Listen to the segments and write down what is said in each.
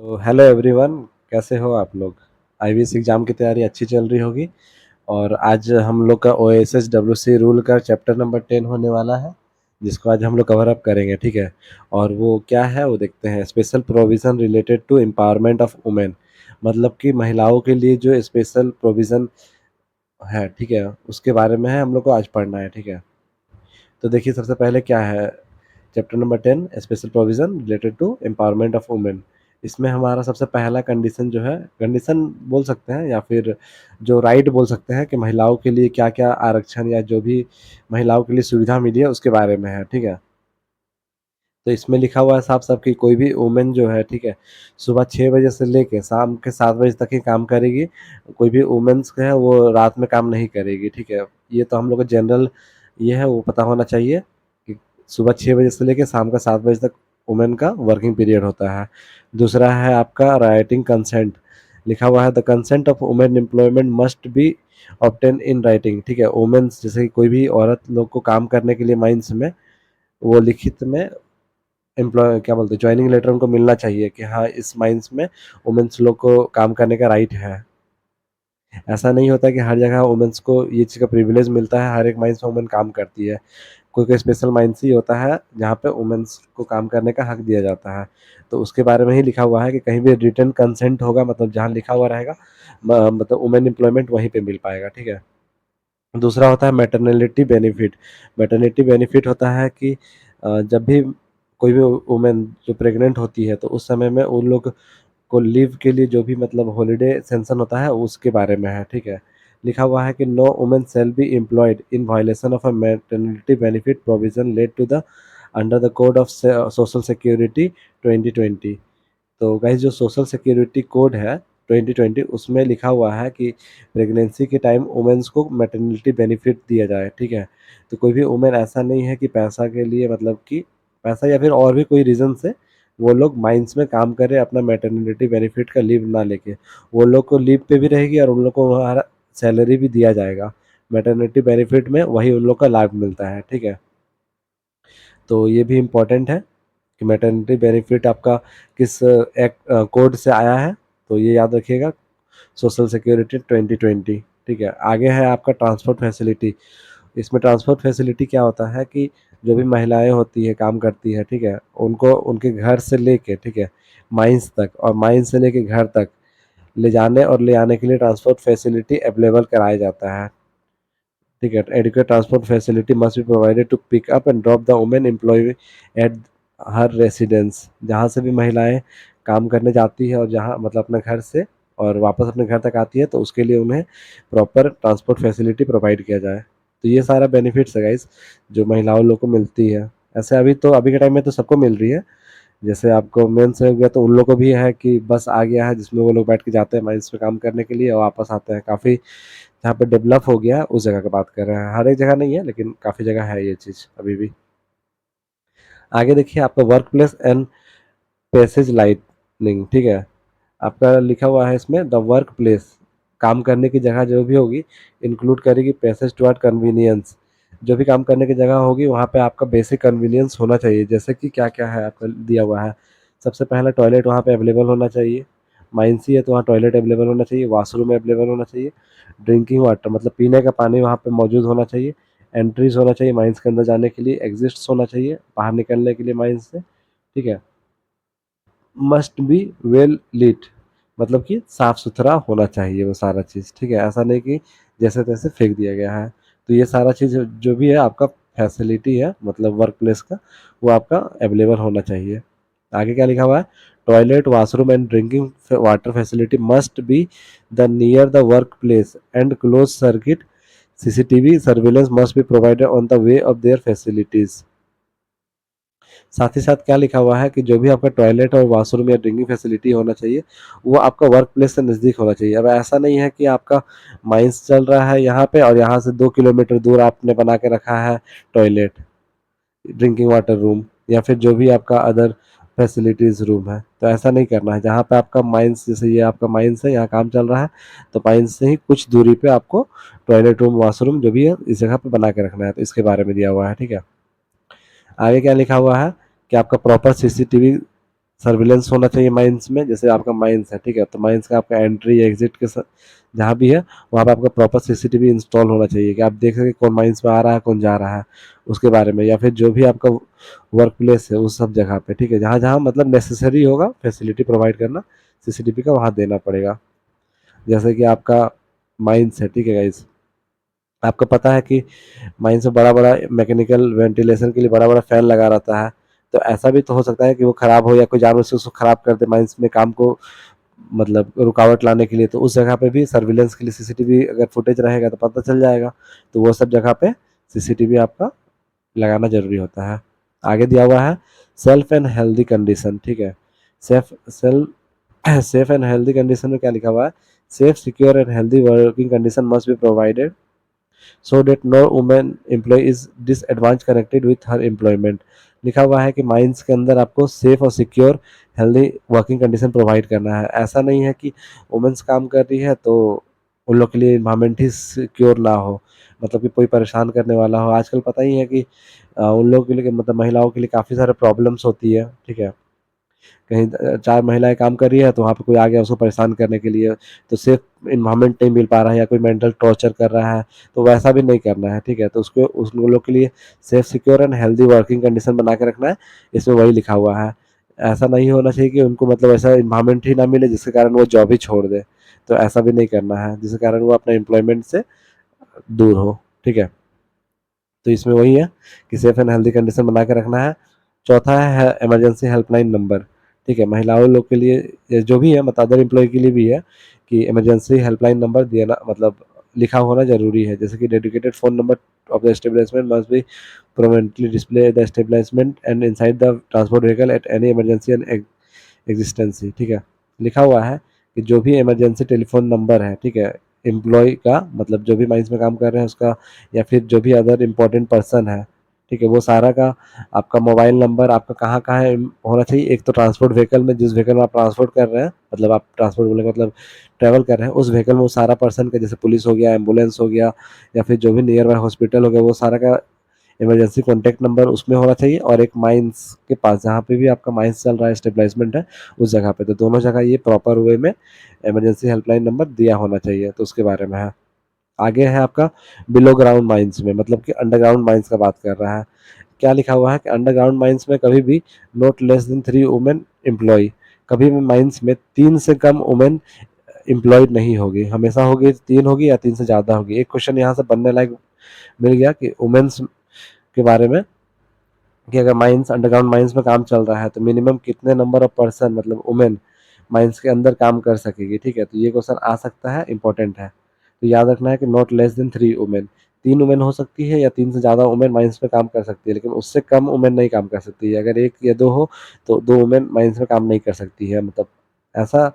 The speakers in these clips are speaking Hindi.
तो हेलो एवरीवन, कैसे हो आप लोग। आईबीएस एग्जाम की तैयारी अच्छी चल रही होगी। और आज हम लोग का ओएसएस डब्ल्यूसी रूल का चैप्टर नंबर 10 होने वाला है, जिसको आज हम लोग कवर अप करेंगे। ठीक है। और वो क्या है वो देखते हैं। Special provision related to empowerment of women, मतलब कि महिलाओं के लिए जो स्पेशल प्रोविजन है, ठीक है, उसके बारे में है हम लोग को आज पढ़ना है। ठीक है। तो देखिए, सबसे पहले क्या है। Chapter number 10 special provision related to empowerment of women. इसमें हमारा सबसे पहला कंडीशन जो है, कंडीशन बोल सकते हैं या फिर जो राइट बोल सकते हैं, कि महिलाओं के लिए क्या क्या आरक्षण या जो भी महिलाओं के लिए सुविधा मिली है उसके बारे में है। ठीक है। तो इसमें लिखा हुआ है साफ साफ कि कोई भी वुमेन जो है, ठीक है, सुबह 6 बजे से लेके शाम के 7 बजे तक ही काम करेगी। कोई भी वुमेन्स है वो रात में काम नहीं करेगी। ठीक है। ये तो हम लोग का जनरल ये है, वो पता होना चाहिए कि सुबह 6 बजे से लेके शाम का 7 बजे तक वुमेन का वर्किंग पीरियड होता है। दूसरा है आपका राइटिंग कंसेंट। लिखा हुआ है the consent of women employment must be obtain in writing. ठीक है। वुमेन्स जैसे कि कोई भी औरत लोग को काम करने के लिए माइंस में, वो लिखित में एम्प्लॉय क्या बोलते हैं, ज्वाइनिंग लेटर उनको मिलना चाहिए कि हाँ, इस माइंस में वुमेन्स लोग को काम करने का राइट है। ऐसा नहीं होता कि हर जगह वुमेन्स को ये चीज़ का प्रिविलेज मिलता है, हर एक माइंस में वुमेन काम करती है। कोई कोई स्पेशल माइंस ही होता है जहाँ पे वुमेन्स को काम करने का हक दिया जाता है। तो उसके बारे में ही लिखा हुआ है कि कहीं भी रिटर्न कंसेंट होगा, मतलब जहाँ लिखा हुआ रहेगा, मतलब वुमेन एम्प्लॉयमेंट वहीं पे मिल पाएगा। ठीक है। दूसरा होता है मैटरनिटी बेनिफिट। मैटरनिटी बेनिफिट होता है कि जब भी कोई भी वुमेन जो प्रेग्नेंट होती है, तो उस समय में उन लोग को लीव के लिए जो भी मतलब हॉलीडे सेंशन होता है उसके बारे में है। ठीक है। लिखा हुआ है कि no women shall be employed in violation of a maternity benefit provision laid to the under the code of social security 2020। तो गाइस, जो सोशल सिक्योरिटी कोड है 2020, उसमें लिखा हुआ है कि प्रेगनेंसी के टाइम वुमेन्स को मैटरनिटी बेनिफिट दिया जाए। ठीक है। तो कोई भी वुमेन ऐसा नहीं है कि पैसा के लिए, मतलब कि पैसा या फिर और भी कोई रीज़न से वो लोग माइंस में काम करे अपना मैटरनिटी बेनिफिट का लीव ना लेके। वो लोग को लीव पे भी रहेगी और उन लोग को हमारा सैलरी भी दिया जाएगा। मैटरनिटी बेनिफिट में वही उन लोग का लाभ मिलता है। ठीक है। तो ये भी इम्पोर्टेंट है कि मैटरनिटी बेनिफिट आपका किस एक्ट कोड से आया है, तो ये याद रखिएगा। Social security 2020। ठीक है। आगे है आपका ट्रांसपोर्ट फैसिलिटी। इसमें ट्रांसपोर्ट फैसिलिटी क्या होता है कि जो भी महिलाएं होती है, काम करती है, ठीक है, उनको उनके घर से लेके, ठीक है, माइंस तक, और माइंस से लेके घर तक ले जाने और ले आने के लिए ट्रांसपोर्ट फैसिलिटी अवेलेबल कराया जाता है। ठीक है। Adequate transport facility must be provided to pick up and drop the women employ at her residence. जहाँ से भी महिलाएं काम करने जाती है और जहाँ मतलब अपने घर से और वापस अपने घर तक आती है, तो उसके लिए उन्हें प्रॉपर ट्रांसपोर्ट फैसिलिटी प्रोवाइड किया जाए। तो ये सारा बेनिफिट्स है गाइस, जो महिलाओं लोग को मिलती है। ऐसे अभी के टाइम में तो सबको मिल रही है। जैसे आपको मेंस हो गया, तो उन लोग को भी है कि बस आ गया है, जिसमें वो लोग बैठ के जाते हैं माइंस पे काम करने के लिए और वापस आते हैं। काफ़ी जहाँ पे डेवलप हो गया है उस जगह की बात कर रहे हैं। हर एक जगह नहीं है, लेकिन काफ़ी जगह है ये चीज़ अभी भी। आगे देखिए, आपका work place and passage lightning. ठीक है। आपका लिखा हुआ है इसमें द वर्क प्लेस, काम करने की जगह जो भी होगी, इंक्लूड करेगी पैसेज टुवर्ड कन्वीनियंस। जो भी काम करने की जगह होगी वहाँ पे आपका बेसिक कन्वीनियंस होना चाहिए। जैसे कि क्या क्या है आपका दिया हुआ है। सबसे पहला, टॉयलेट वहाँ पे अवेलेबल होना चाहिए। माइंसी है तो वहाँ टॉयलेट अवेलेबल होना चाहिए, वॉशरूम अवेलेबल होना चाहिए। ड्रिंकिंग वाटर मतलब पीने का पानी वहाँ पे मौजूद होना चाहिए। एंट्रीज होना चाहिए माइंस के अंदर जाने के लिए, एग्जिट्स होना चाहिए बाहर निकलने के लिए माइंस से। ठीक है। मस्ट बी वेल लीट, मतलब कि साफ सुथरा होना चाहिए वो सारा चीज़। ठीक है। ऐसा नहीं कि जैसे तैसे फेंक दिया गया है। तो ये सारा चीज़ जो भी है आपका फैसिलिटी है, मतलब वर्क प्लेस का, वो आपका अवेलेबल होना चाहिए। आगे क्या लिखा हुआ है। Toilet, washroom and drinking water facility must be the near the work place and close circuit CCTV surveillance must be provided on the way of their facilities. साथ ही साथ क्या लिखा हुआ है कि जो भी आपका टॉयलेट और वॉशरूम या ड्रिंकिंग फैसिलिटी होना चाहिए, वो आपका वर्क प्लेस से नज़दीक होना चाहिए। अब ऐसा नहीं है कि आपका माइंस चल रहा है यहाँ पे और यहाँ से 2 किलोमीटर दूर आपने बना के रखा है टॉयलेट, ड्रिंकिंग वाटर रूम, या फिर जो भी आपका अदर फैसिलिटीज रूम है। तो ऐसा नहीं करना है। जहाँ पे आपका माइंस, जैसे ये आपका माइंस है, यहाँ काम चल रहा है, तो माइंस से ही कुछ दूरी पे आपको टॉयलेट रूम, वॉशरूम जो भी है इस जगह पे बना के रखना है। तो इसके बारे में दिया हुआ है। ठीक है। आगे क्या लिखा हुआ है कि आपका प्रॉपर सीसीटीवी सर्विलेंस होना चाहिए माइंस में। जैसे आपका माइंस है, ठीक है, तो माइंस का आपका एंट्री एग्जिट के जहाँ भी है वहाँ पे आपका प्रॉपर सीसीटीवी इंस्टॉल होना चाहिए कि आप देख सके कौन माइंस में आ रहा है, कौन जा रहा है उसके बारे में। या फिर जो भी आपका वर्क प्लेस है उस सब जगह पे, ठीक है, जहाँ जहाँ मतलब नेसेसरी होगा फैसिलिटी प्रोवाइड करना सीसीटीवी का, वहाँ देना पड़ेगा। जैसे कि आपका माइंस है, ठीक है गाइस, आपको पता है कि माइंस में बड़ा बड़ा मैकेनिकल वेंटिलेशन के लिए बड़ा बड़ा फैन लगा रहता है। तो ऐसा भी तो हो सकता है कि वो खराब हो या कोई जानवर से उसको खराब कर दे माइंस में काम को, मतलब रुकावट लाने के लिए। तो उस जगह पे भी सर्विलेंस के लिए सीसीटीवी अगर फुटेज रहेगा तो पता चल जाएगा। तो वो सब जगह पे सीसीटीवी आपका लगाना जरूरी होता है। आगे दिया हुआ है सेल्फ एंड हेल्दी कंडीशन, ठीक है। Self safe and healthy condition में क्या लिखा हुआ है? Safe, secure and healthy working condition must be provided so that no woman employee is disadvantaged connected with her employment। लिखा हुआ है कि माइंस के अंदर आपको सेफ और secure healthy working condition provide करना है। ऐसा नहीं है कि वुमेन्स काम कर रही है तो उन लोग के लिए इन्वायरमेंट ही सिक्योर ना हो, मतलब कि कोई परेशान करने वाला हो। आजकल पता ही है कि उन लोगों के लिए, मतलब महिलाओं के लिए काफ़ी सारे प्रॉब्लम्स होती है, ठीक है। कहीं चार महिलाएं काम कर रही है तो वहाँ पे कोई आ गया उसको परेशान करने के लिए, तो सेफ इन्वायरमेंट नहीं मिल पा रहा है या कोई मेंटल टॉर्चर कर रहा है, तो वैसा भी नहीं करना है, ठीक है। तो उसको उस लोग के लिए safe, secure and healthy working condition बना के रखना है, इसमें वही लिखा हुआ है। ऐसा नहीं होना चाहिए कि उनको मतलब ऐसा इन्वायरमेंट ही ना मिले जिसके कारण वो जॉब ही छोड़ दे। तो ऐसा भी नहीं करना है जिसके कारण वो अपने एम्प्लॉयमेंट से दूर हो, ठीक है। तो इसमें वही है कि सेफ एंड हेल्दी कंडीशन बना के रखना है। चौथा है इमरजेंसी हेल्पलाइन नंबर, ठीक है। महिलाओं लोग के लिए ये जो भी है, मतलब अदर एम्प्लॉय के लिए भी है कि इमरजेंसी हेल्पलाइन नंबर देना, मतलब लिखा होना जरूरी है। जैसे कि dedicated phone number of the establishment must be prominently display the establishment and inside the transport vehicle at any emergency and exigency, ठीक है। लिखा हुआ है कि जो भी इमरजेंसी टेलीफोन नंबर है, ठीक है, एम्प्लॉय का, मतलब जो भी माइंस में काम कर रहे हैं उसका, या फिर जो भी अदर इम्पोर्टेंट पर्सन है, ठीक है, वो सारा का आपका मोबाइल नंबर आपका कहाँ कहाँ है होना चाहिए। एक तो ट्रांसपोर्ट व्हीकल में, जिस व्हीकल में आप ट्रांसपोर्ट कर रहे हैं, मतलब आप ट्रांसपोर्ट बोले मतलब ट्रैवल कर रहे हैं, उस व्हीकल में वो सारा पर्सन का, जैसे पुलिस हो गया, एम्बुलेंस हो गया, या फिर जो भी नियर बाय हॉस्पिटल हो गया, वो सारा का इमरजेंसी कॉन्टैक्ट नंबर उसमें होना चाहिए। और एक माइंस के पास जहाँ पे भी आपका माइंस चल रहा है, स्टेबलाइजमेंट है, उस जगह पे, तो दोनों जगह ये प्रॉपर वे में इमरजेंसी हेल्पलाइन नंबर दिया होना चाहिए। तो उसके बारे में है। आगे है आपका बिलो ग्राउंड माइंस में, मतलब कि अंडरग्राउंड माइंस का बात कर रहा है। क्या लिखा हुआ है कि अंडरग्राउंड माइंस में कभी भी not less than 3 women employ, कभी भी माइंस में 3 से कम वुमेन एम्प्लॉयड नहीं होगी, हमेशा होगी 3 होगी या 3 से ज़्यादा होगी। एक क्वेश्चन यहाँ से बनने लायक मिल गया कि वुमेन्स के बारे में, कि अगर माइंस, अंडरग्राउंड माइंस में काम चल रहा है तो मिनिमम कितने नंबर ऑफ पर्सन, मतलब वुमेन माइंस के अंदर काम कर सकेगी, ठीक है। तो ये क्वेश्चन आ सकता है, इंपॉर्टेंट है। तो याद रखना है कि not less than 3 women, 3 women हो सकती है या 3 से ज़्यादा वुमेन माइंस में काम कर सकती है, लेकिन उससे कम वुमेन नहीं काम कर सकती है। अगर 1 या 2 हो तो 2 वुमेन माइंस में काम नहीं कर सकती है, मतलब ऐसा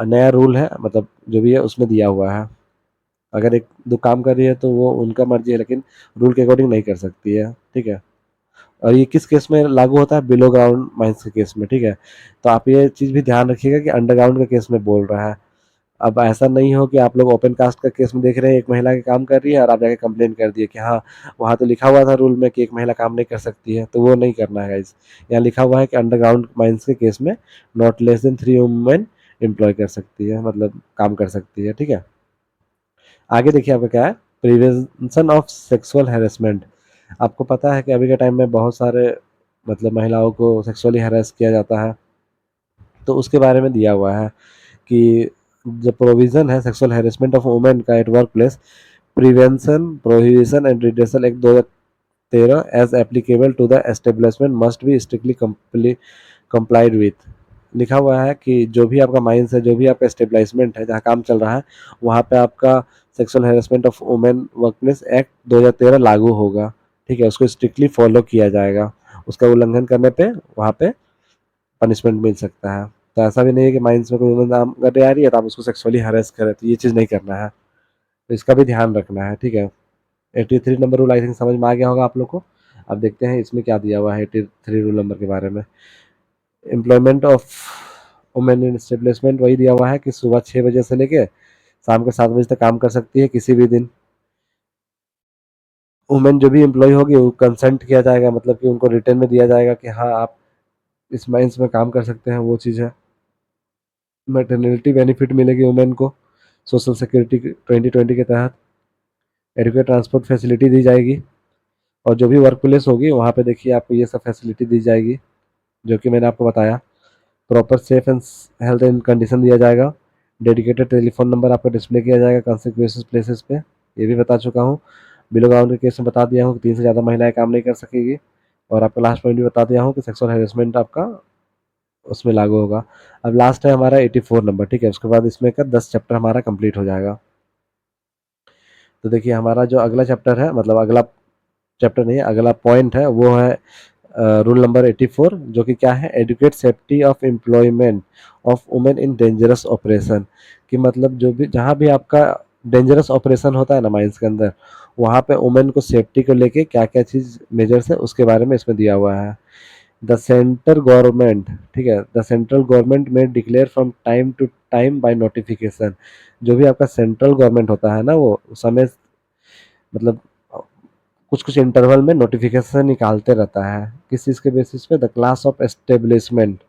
नया रूल है, मतलब जो भी है उसमें दिया हुआ है। अगर 1 2 काम कर रही है तो वो उनका मर्जी है, लेकिन रूल के अकॉर्डिंग नहीं कर सकती है, ठीक है। और ये किस केस में लागू होता है? बिलो ग्राउंड माइंस के केस में, ठीक है। तो आप ये चीज़ भी ध्यान रखिएगा कि अंडरग्राउंड के केस में बोल रहा है। अब ऐसा नहीं हो कि आप लोग ओपन कास्ट का केस में देख रहे हैं, एक महिला के काम कर रही है और आप जाके कंप्लेन कर दिए कि हाँ, वहाँ तो लिखा हुआ था रूल में कि एक महिला काम नहीं कर सकती है, तो वो नहीं करना है गाइस। यहाँ लिखा हुआ है कि अंडरग्राउंड माइंस के केस में not less than 3 women employ कर सकती है, मतलब काम कर सकती है, ठीक है। आगे देखिए आपका क्या है, प्रिवेंशन ऑफ सेक्सुअल हैरेसमेंट। आपको पता है कि अभी के टाइम में बहुत सारे, मतलब महिलाओं को सेक्सुअली हैरेस किया जाता है। तो उसके बारे में दिया हुआ है कि जो प्रोविजन है सेक्सुअल हैरेसमेंट ऑफ वुमेन का at workplace, prevention, prohibition and redressal act 2013 as applicable to the establishment must be strictly complied with. लिखा हुआ है कि जो भी आपका माइंस है, जो भी आपका स्टेबलाइजमेंट है, जहाँ काम चल रहा है, वहाँ पे आपका sexual harassment of women workplace act 2013 लागू होगा, ठीक है। उसको स्ट्रिक्टली फॉलो किया जाएगा। उसका उल्लंघन करने पे वहाँ पे पनिशमेंट मिल सकता है। तो ऐसा भी नहीं है कि माइंस में कोई वुमेन काम करने आ रही है तो आप उसको सेक्सुअली हरेस करें, तो ये चीज़ नहीं करना है। तो इसका भी ध्यान रखना है, ठीक है। 83 नंबर रूल आई थिंक समझ में आ गया होगा आप लोग को। अब देखते हैं इसमें क्या दिया हुआ है 83 रूल नंबर के बारे में। Employment of women in establishment वही दिया हुआ है कि सुबह 6 बजे से लेके शाम के 7 बजे तक काम कर सकती है किसी भी दिन। वुमेन जो भी एम्प्लॉय होगी वो कंसेंट किया जाएगा, मतलब कि उनको रिटर्न में दिया जाएगा कि हाँ आप इस माइंस में काम कर सकते हैं वो चीज़ है। मैटरनिटी बेनिफिट मिलेगी वुमेन को सोशल सिक्योरिटी 2020 के तहत। एडुकेट ट्रांसपोर्ट फैसिलिटी दी जाएगी, और जो भी वर्क प्लेस होगी वहाँ पे देखिए आपको ये सब फैसिलिटी दी जाएगी जो कि मैंने आपको बताया। Proper safe and health and condition दिया जाएगा। डेडिकेटेड टेलीफोन नंबर आपको डिस्प्ले किया जाएगा कॉन्सिक्वेंसेस प्लेसेस पे, ये भी बता चुका हूँ। बिलो ग्राउंड के केस में बता दिया हूँ कि 3 से ज़्यादा महिलाएं काम नहीं कर सकेगी। और आपको लास्ट पॉइंट भी बता दिया हूँ कि सेक्सुअल हैरेसमेंट आपका उसमें लागू होगा। अब लास्ट है हमारा 84 नंबर, ठीक है। उसके बाद इसमें का 10 चैप्टर हमारा कंप्लीट हो जाएगा। तो देखिए हमारा जो अगला चैप्टर है, मतलब अगला चैप्टर नहीं, अगला पॉइंट है वो है रूल नंबर 84, जो कि क्या है, adequate safety of employment of women in dangerous operation. कि मतलब जो भी जहाँ भी आपका डेंजरस ऑपरेशन होता है ना माइंस के अंदर, वहाँ पे वुमेन को सेफ्टी को लेके क्या क्या चीज़ मेजर्स है उसके बारे में इसमें दिया हुआ है। द सेंट्रल गवर्नमेंट, ठीक है, the central government may declare from time to time by notification. जो भी आपका सेंट्रल गवर्नमेंट होता है ना, वो उस समय मतलब कुछ कुछ इंटरवल में नोटिफिकेशन निकालते रहता है। किस चीज़ के बेसिस पे, द क्लास ऑफ एस्टेब्लिशमेंट,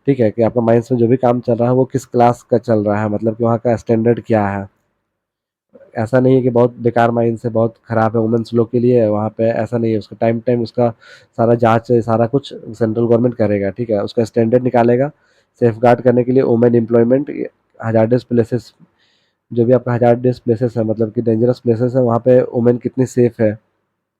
ठीक है, कि आपका माइंस में जो भी काम चल रहा है वो किस क्लास का चल रहा है, मतलब कि वहाँ का स्टैंडर्ड क्या है। ऐसा नहीं है कि बहुत बेकार माइंस है, बहुत खराब है वुमेन्स लोग के लिए वहाँ पे, ऐसा नहीं है। उसका टाइम टाइम उसका सारा जांच सारा कुछ सेंट्रल गवर्नमेंट करेगा, ठीक है, उसका स्टैंडर्ड निकालेगा सेफ गार्ड करने के लिए वुमेन एम्प्लॉयमेंट। हजार्डस प्लेसेस, जो भी आपका हजार्डस प्लेसेस है, मतलब कि डेंजरस प्लेसेस है, वहाँ पे वुमेन कितनी सेफ है,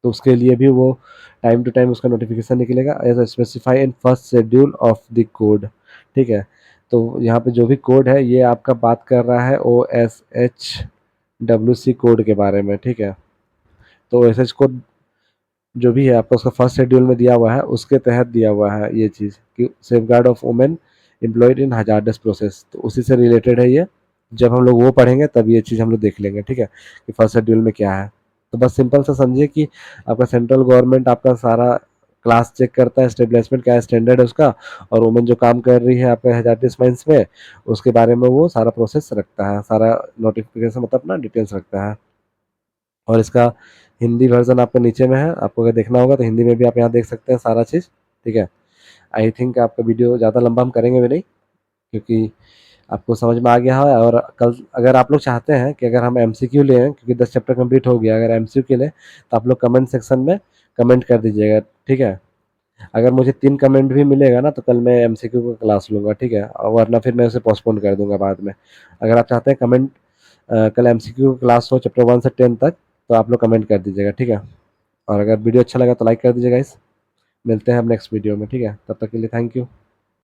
तो उसके लिए भी वो टाइम टू टाइम उसका नोटिफिकेशन निकलेगा as specify in first schedule of the code, ठीक है। तो यहाँ पे जो भी कोड है ये आपका बात कर रहा है OSHWC कोड के बारे में, ठीक है। तो OSH कोड जो भी है आपका उसका फर्स्ट शेड्यूल में दिया हुआ है, उसके तहत दिया हुआ है ये चीज़ कि safe guard of women employed in hazardous process, तो उसी से रिलेटेड है ये। जब हम लोग वो पढ़ेंगे तब ये चीज़ हम लोग देख लेंगे, ठीक है, कि फर्स्ट शेड्यूल में क्या है। तो बस सिंपल सा समझिए कि आपका सेंट्रल गवर्नमेंट आपका सारा क्लास चेक करता है, स्टेब्लिशमेंट क्या स्टैंडर्ड है उसका, और वुमेन जो काम कर रही है आपके हजार्डस माइंस में उसके बारे में वो सारा प्रोसेस रखता है, सारा नोटिफिकेशन मतलब ना डिटेल्स रखता है। और इसका हिंदी वर्जन आपको नीचे में है, आपको अगर देखना होगा तो हिंदी में भी आप यहाँ देख सकते हैं सारा चीज़, ठीक है। आई थिंक आपका वीडियो ज़्यादा लंबा हम करेंगे भी नहीं, क्योंकि आपको समझ में आ गया है। और कल अगर आप लोग चाहते हैं कि अगर हम MCQ लें, क्योंकि 10 चैप्टर कंप्लीट हो गया, अगर MCQ लें तो आप लोग कमेंट सेक्शन में कमेंट कर दीजिएगा, ठीक है। अगर मुझे 3 कमेंट भी मिलेगा ना तो कल मैं MCQ का क्लास लूँगा, ठीक है, और वरना फिर मैं उसे पोस्टपोन कर दूंगा बाद में। अगर आप चाहते हैं कमेंट कल MCQ क्लास हो चैप्टर 1 से 10 तक, तो आप लोग कमेंट कर दीजिएगा, ठीक है। और अगर वीडियो अच्छा लगा तो लाइक कर दीजिएगा गाइस। मिलते हैं हम नेक्स्ट वीडियो में, ठीक है, तब तक के लिए थैंक यू।